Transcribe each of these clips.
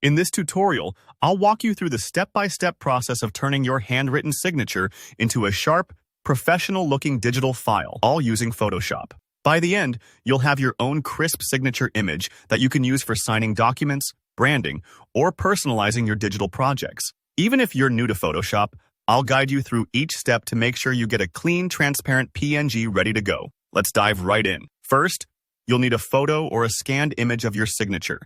In this tutorial, I'll walk you through the step-by-step process of turning your handwritten signature into a sharp, professional-looking digital file, all using Photoshop. By the end, you'll have your own crisp signature image that you can use for signing documents, branding, or personalizing your digital projects. Even if you're new to Photoshop, I'll guide you through each step to make sure you get a clean, transparent PNG ready to go. Let's dive right in. First, you'll need a photo or a scanned image of your signature.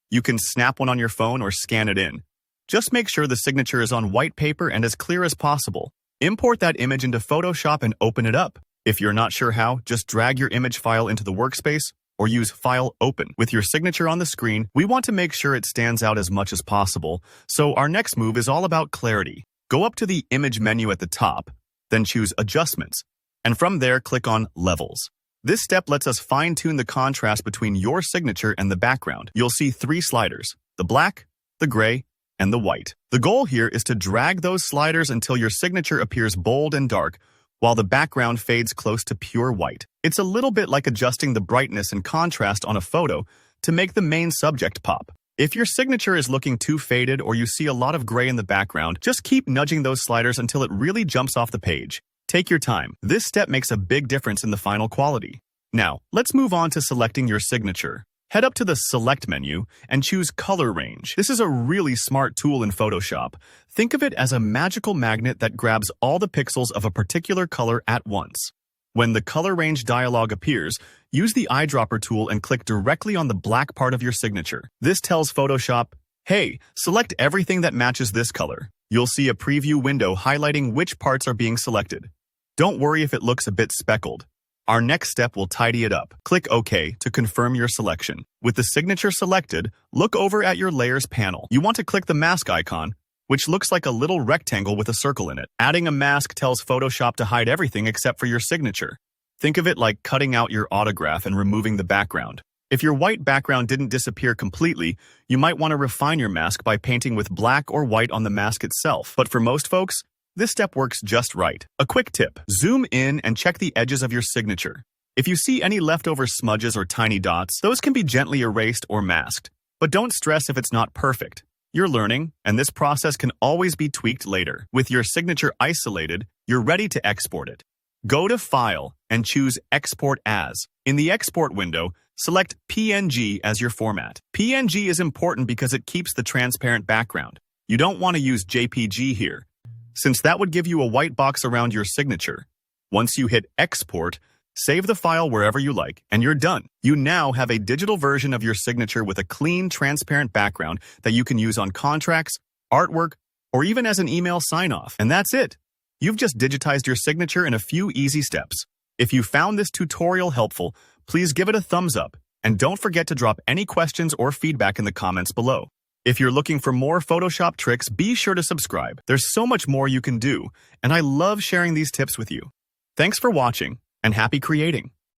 You can snap one on your phone or scan it in. Just make sure the signature is on white paper and as clear as possible. Import that image into Photoshop and open it up. If you're not sure how, just drag your image file into the workspace or use File Open. With your signature on the screen, we want to make sure it stands out as much as possible, so our next move is all about clarity. Go up to the Image menu at the top, then choose Adjustments, and from there click on Levels. This step lets us fine-tune the contrast between your signature and the background. You'll see 3 sliders: the black, the gray, and the white. The goal here is to drag those sliders until your signature appears bold and dark, while the background fades close to pure white. It's a little bit like adjusting the brightness and contrast on a photo to make the main subject pop. If your signature is looking too faded or you see a lot of gray in the background, just keep nudging those sliders until it really jumps off the page. Take your time. This step makes a big difference in the final quality. Now, let's move on to selecting your signature. Head up to the Select menu and choose Color Range. This is a really smart tool in Photoshop. Think of it as a magical magnet that grabs all the pixels of a particular color at once. When the Color Range dialog appears, use the eyedropper tool and click directly on the black part of your signature. This tells Photoshop, "Hey, select everything that matches this color." You'll see a preview window highlighting which parts are being selected. Don't worry if it looks a bit speckled. Our next step will tidy it up. Click OK to confirm your selection. With the signature selected, look over at your Layers panel. You want to click the mask icon, which looks like a little rectangle with a circle in it. Adding a mask tells Photoshop to hide everything except for your signature. Think of it like cutting out your autograph and removing the background. If your white background didn't disappear completely, you might want to refine your mask by painting with black or white on the mask itself. But for most folks, this step works just right. A quick tip: zoom in and check the edges of your signature. If you see any leftover smudges or tiny dots, those can be gently erased or masked. But don't stress if it's not perfect. You're learning, and this process can always be tweaked later. With your signature isolated, you're ready to export it. Go to File and choose Export As. In the Export window, select PNG as your format. PNG is important because it keeps the transparent background. You don't want to use JPG here, since that would give you a white box around your signature. Once you hit Export, save the file wherever you like, and you're done. You now have a digital version of your signature with a clean, transparent background that you can use on contracts, artwork, or even as an email sign-off. And that's it. You've just digitized your signature in a few easy steps. If you found this tutorial helpful, please give it a thumbs up, and don't forget to drop any questions or feedback in the comments below. If you're looking for more Photoshop tricks, be sure to subscribe. There's so much more you can do, and I love sharing these tips with you. Thanks for watching, and happy creating!